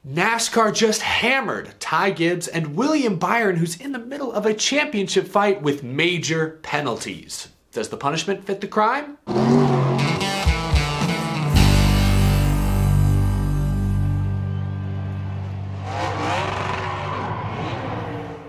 NASCAR just hammered Ty Gibbs and William Byron, who's in the middle of a championship fight, with major penalties. Does the punishment fit the crime?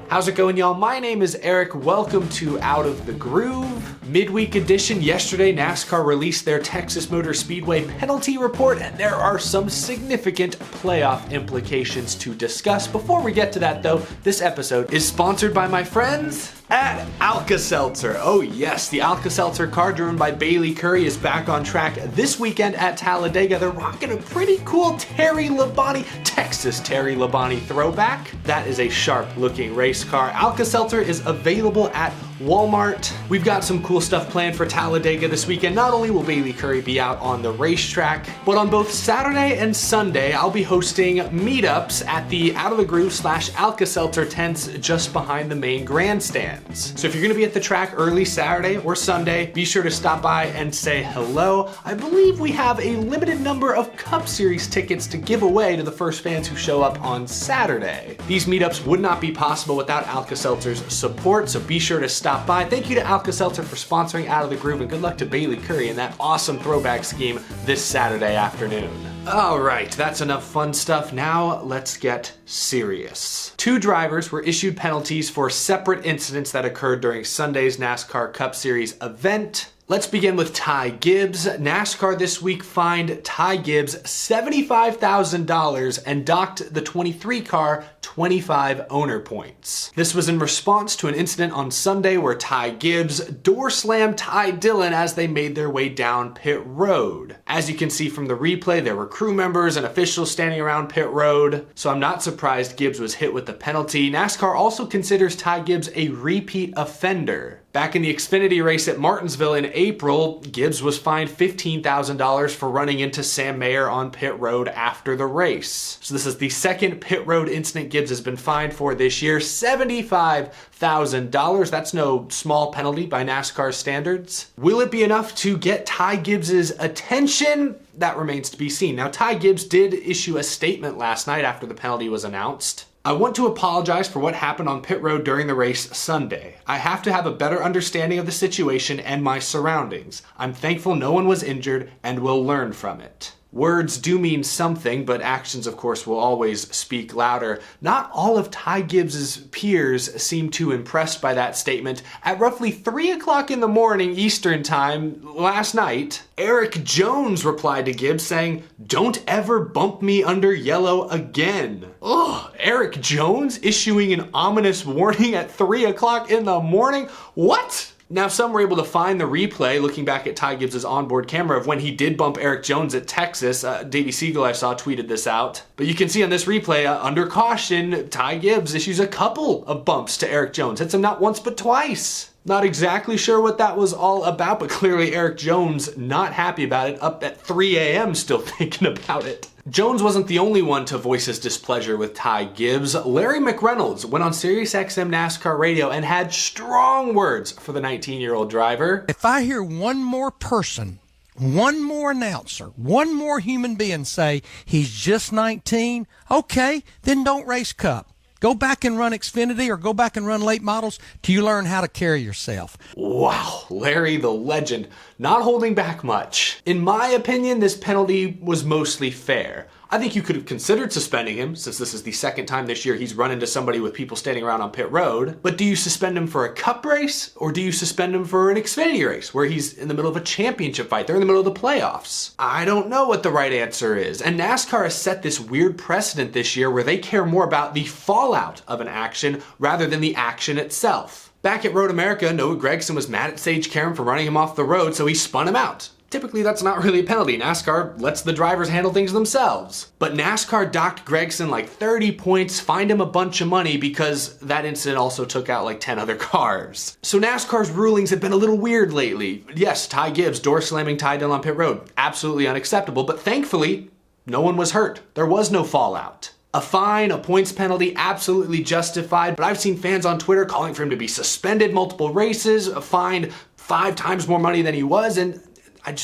How's it going, y'all? My name is Eric. Welcome to Out of the Groove. Midweek edition. Yesterday, NASCAR released their Texas Motor Speedway penalty report, and there are some significant playoff implications to discuss. Before we get to that, though, this episode is sponsored by my friends at Alka Seltzer. Oh yes, the Alka Seltzer car driven by Bailey Curry is back on track this weekend at Talladega. They're rocking a pretty cool Texas Terry Labonte throwback. That is a sharp looking race car. Alka Seltzer is available at Walmart. We've got some cool stuff planned for Talladega this weekend. Not only will Bailey Curry be out on the racetrack, but on both Saturday and Sunday, I'll be hosting meetups at the Out of the Groove / Alka Seltzer tents just behind the main grandstand. So if you're gonna be at the track early Saturday or Sunday, be sure to stop by and say hello. I believe we have a limited number of Cup Series tickets to give away to the first fans who show up on Saturday. These meetups would not be possible without Alka Seltzer's support, so be sure to stop by. Thank you to Alka Seltzer for sponsoring Out of the Groove, and good luck to Bailey Curry in that awesome throwback scheme this Saturday afternoon. All right, that's enough fun stuff. Now let's get serious. 2 drivers were issued penalties for separate incidents that occurred during Sunday's NASCAR Cup Series event. Let's begin with Ty Gibbs. NASCAR this week fined Ty Gibbs $75,000 and docked the 23 car 25 owner points. This was in response to an incident on Sunday where Ty Gibbs door slammed Ty Dillon as they made their way down pit road. As you can see from the replay, there were crew members and officials standing around pit road, so I'm not surprised Gibbs was hit with the penalty. NASCAR also considers Ty Gibbs a repeat offender. Back in the Xfinity race at Martinsville in April, Gibbs was fined $15,000 for running into Sam Mayer on pit road after the race. So this is the second pit road incident Gibbs has been fined for this year, $75,000. That's no small penalty by NASCAR standards. Will it be enough to get Ty Gibbs's attention? That remains to be seen. Now, Ty Gibbs did issue a statement last night after the penalty was announced. I want to apologize for what happened on pit road during the race Sunday. I have to have a better understanding of the situation and my surroundings. I'm thankful no one was injured and will learn from it. Words do mean something, but actions, of course, will always speak louder. Not all of Ty Gibbs's peers seemed too impressed by that statement. At roughly 3 o'clock in the morning Eastern time last night, Erik Jones replied to Gibbs saying, "Don't ever bump me under yellow again." Ugh, Erik Jones issuing an ominous warning at 3 o'clock in the morning? What? Now, some were able to find the replay looking back at Ty Gibbs' onboard camera of when he did bump Erik Jones at Texas. Davey Siegel, I saw, tweeted this out. But you can see on this replay, under caution, Ty Gibbs issues a couple of bumps to Erik Jones. Hits him not once, but twice. Not exactly sure what that was all about, but clearly Erik Jones not happy about it, up at 3 a.m. still thinking about it. Jones wasn't the only one to voice his displeasure with Ty Gibbs. Larry McReynolds went on SiriusXM NASCAR radio and had strong words for the 19-year-old driver. If I hear one more person, one more announcer, one more human being say he's just 19, okay, then don't race Cup. Go back and run Xfinity or go back and run late models till you learn how to carry yourself. Wow, Larry the legend, not holding back much. In my opinion, this penalty was mostly fair. I think you could have considered suspending him, since this is the second time this year he's run into somebody with people standing around on pit road. But do you suspend him for a Cup race, or do you suspend him for an Xfinity race, where he's in the middle of a championship fight? They're in the middle of the playoffs. I don't know what the right answer is. And NASCAR has set this weird precedent this year where they care more about the fallout of an action rather than the action itself. Back at Road America, Noah Gragson was mad at Sage Karam for running him off the road, so he spun him out. Typically, that's not really a penalty. NASCAR lets the drivers handle things themselves. But NASCAR docked Gragson like 30 points, fined him a bunch of money because that incident also took out like 10 other cars. So NASCAR's rulings have been a little weird lately. Yes, Ty Gibbs door slamming Ty Dillon on pit road, absolutely unacceptable, but thankfully, no one was hurt. There was no fallout. A fine, a points penalty, absolutely justified, but I've seen fans on Twitter calling for him to be suspended multiple races, fined 5 times more money than he was, and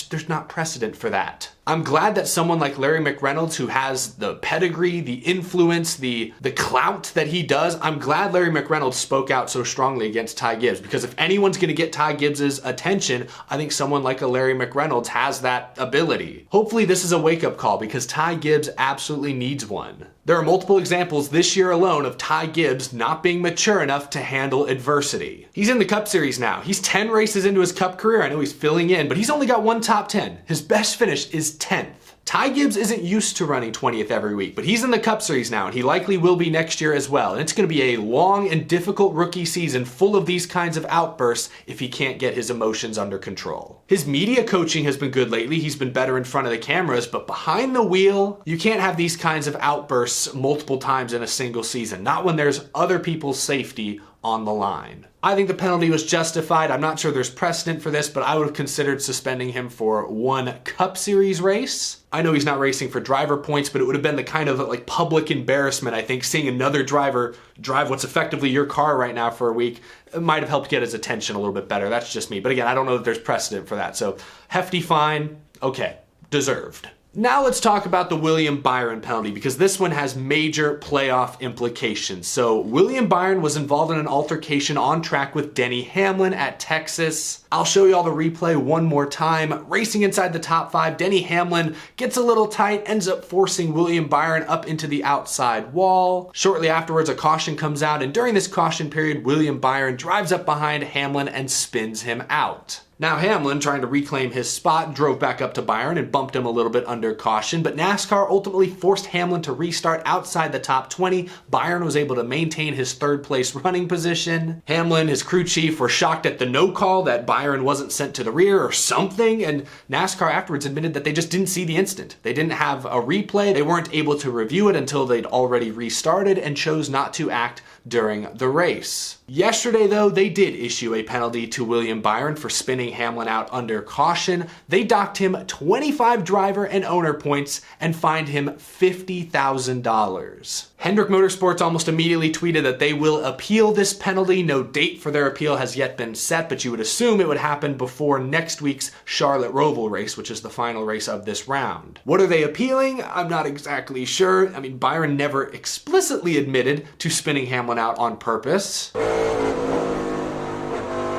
there's not precedent for that. I'm glad that someone like Larry McReynolds, who has the pedigree, the influence, the clout that he does, I'm glad Larry McReynolds spoke out so strongly against Ty Gibbs, because if anyone's going to get Ty Gibbs's attention, I think someone like a Larry McReynolds has that ability. Hopefully this is a wake-up call, because Ty Gibbs absolutely needs one. There are multiple examples this year alone of Ty Gibbs not being mature enough to handle adversity. He's in the Cup Series now. He's 10 races into his Cup career. I know he's filling in, but he's only got one top 10. His best finish is 10th. Ty Gibbs isn't used to running 20th every week, but he's in the Cup Series now, and he likely will be next year as well. And it's going to be a long and difficult rookie season full of these kinds of outbursts if he can't get his emotions under control. His media coaching has been good lately. He's been better in front of the cameras, but behind the wheel, you can't have these kinds of outbursts multiple times in a single season, not when there's other people's safety on the line. I think the penalty was justified. I'm not sure there's precedent for this, but I would have considered suspending him for one Cup Series race. I know he's not racing for driver points, but it would have been the kind of like public embarrassment, I think, seeing another driver drive what's effectively your car right now for a week. It might have helped get his attention a little bit better. That's just me. But again, I don't know that there's precedent for that. So hefty fine, okay, deserved. Now let's talk about the William Byron penalty, because this one has major playoff implications. So William Byron was involved in an altercation on track with Denny Hamlin at Texas. I'll show you all the replay one more time. Racing inside the top 5, Denny Hamlin gets a little tight, ends up forcing William Byron up into the outside wall. Shortly afterwards, a caution comes out, and during this caution period, William Byron drives up behind Hamlin and spins him out. Now Hamlin, trying to reclaim his spot, drove back up to Byron and bumped him a little bit under caution, but NASCAR ultimately forced Hamlin to restart outside the top 20. Byron was able to maintain his third place running position. Hamlin, his crew chief, were shocked at the no call, that Byron wasn't sent to the rear or something, and NASCAR afterwards admitted that they just didn't see the incident. They didn't have a replay, they weren't able to review it until they'd already restarted, and chose not to act during the race. Yesterday, though, they did issue a penalty to William Byron for spinning Hamlin out under caution. They docked him 25 driver and owner points and fined him $50,000. Hendrick Motorsports almost immediately tweeted that they will appeal this penalty. No date for their appeal has yet been set, but you would assume it would happen before next week's Charlotte Roval race, which is the final race of this round. What are they appealing? I'm not exactly sure. I mean, Byron never explicitly admitted to spinning Hamlin out on purpose.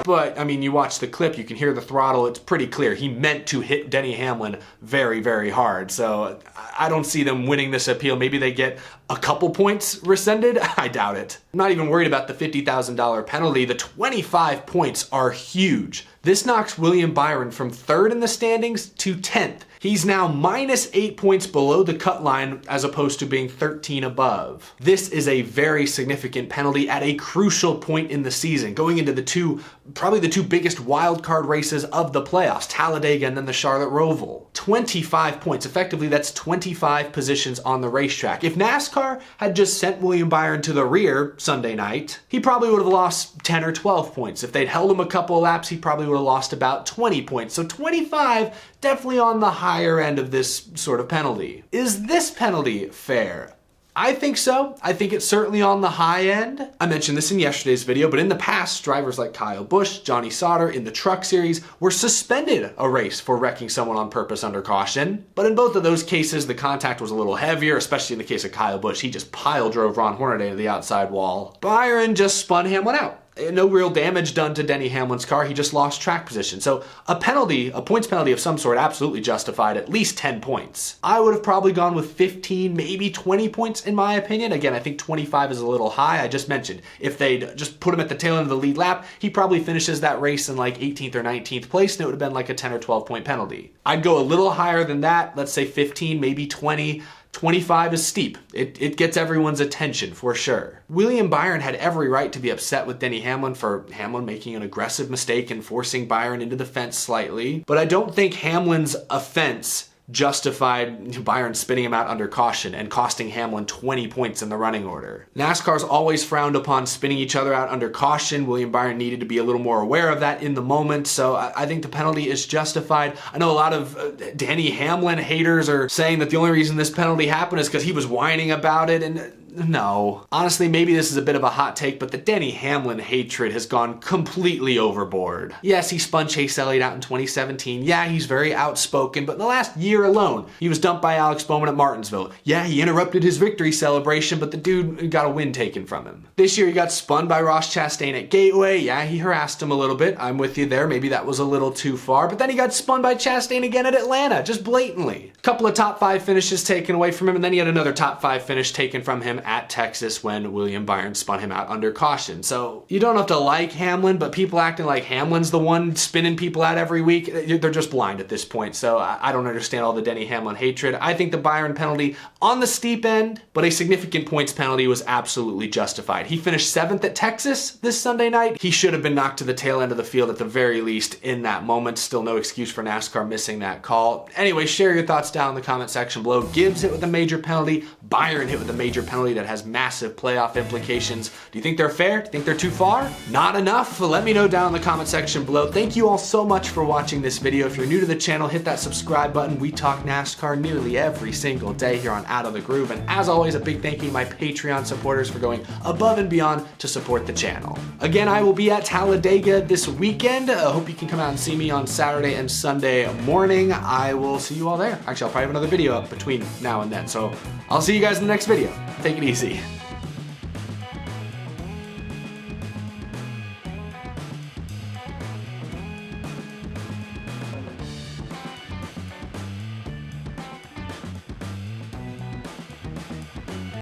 But, I mean, you watch the clip, you can hear the throttle, it's pretty clear. He meant to hit Denny Hamlin very, very hard. So I don't see them winning this appeal. Maybe they get a couple points rescinded? I doubt it. I'm not even worried about the $50,000 penalty. The 25 points are huge. This knocks William Byron from 3rd in the standings to 10th. He's now minus 8 points below the cut line as opposed to being 13 above. This is a very significant penalty at a crucial point in the season, going into probably the two biggest wild card races of the playoffs, Talladega and then the Charlotte Roval. 25 points. Effectively, that's 25 positions on the racetrack. If NASCAR had just sent William Byron to the rear Sunday night, he probably would have lost 10 or 12 points. If they'd held him a couple of laps, he probably would have lost about 20 points. So 25, definitely on the higher end of this sort of penalty. Is this penalty fair? I think so. I think it's certainly on the high end. I mentioned this in yesterday's video, but in the past, drivers like Kyle Busch, Johnny Sauter in the Truck Series were suspended a race for wrecking someone on purpose under caution. But in both of those cases, the contact was a little heavier, especially in the case of Kyle Busch. He just pile drove Ron Hornaday to the outside wall. Byron just spun Hamlin out. No real damage done to Denny Hamlin's car, he just lost track position. So a penalty, a points penalty of some sort, absolutely justified at least 10 points. I would have probably gone with 15, maybe 20 points in my opinion. Again, I think 25 is a little high. I just mentioned, if they'd just put him at the tail end of the lead lap, he probably finishes that race in like 18th or 19th place, and it would have been like a 10 or 12 point penalty. I'd go a little higher than that, let's say 15, maybe 20. 25 is steep. It gets everyone's attention for sure. William Byron had every right to be upset with Denny Hamlin for Hamlin making an aggressive mistake and forcing Byron into the fence slightly. But I don't think Hamlin's offense justified Byron spinning him out under caution and costing Hamlin 20 points in the running order. NASCAR's always frowned upon spinning each other out under caution. William Byron needed to be a little more aware of that in the moment, so I think the penalty is justified. I know a lot of Denny Hamlin haters are saying that the only reason this penalty happened is because he was whining about it, and no. Honestly, maybe this is a bit of a hot take, but the Denny Hamlin hatred has gone completely overboard. Yes, he spun Chase Elliott out in 2017. Yeah, he's very outspoken, but in the last year alone, he was dumped by Alex Bowman at Martinsville. Yeah, he interrupted his victory celebration, but the dude got a win taken from him. This year, he got spun by Ross Chastain at Gateway. Yeah, he harassed him a little bit. I'm with you there. Maybe that was a little too far, but then he got spun by Chastain again at Atlanta, just blatantly. A couple of top 5 finishes taken away from him, and then he had another top 5 finish taken from him at Texas when William Byron spun him out under caution. So you don't have to like Hamlin, but people acting like Hamlin's the one spinning people out every week, they're just blind at this point. So I don't understand all the Denny Hamlin hatred. I think the Byron penalty on the steep end, but a significant points penalty was absolutely justified. He finished 7th at Texas this Sunday night. He should have been knocked to the tail end of the field at the very least in that moment. Still no excuse for NASCAR missing that call. Anyway, share your thoughts down in the comment section below. Gibbs hit with a major penalty. Byron hit with a major penalty that has massive playoff implications. Do you think they're fair? Do you think they're too far? Not enough? Let me know down in the comment section below. Thank you all so much for watching this video. If you're new to the channel, hit that subscribe button. We talk NASCAR nearly every single day here on Out of the Groove. And as always, a big thank you to my Patreon supporters for going above and beyond to support the channel. Again, I will be at Talladega this weekend. I hope you can come out and see me on Saturday and Sunday morning. I will see you all there. Actually, I'll probably have another video up between now and then. So I'll see you guys in the next video. Take it easy.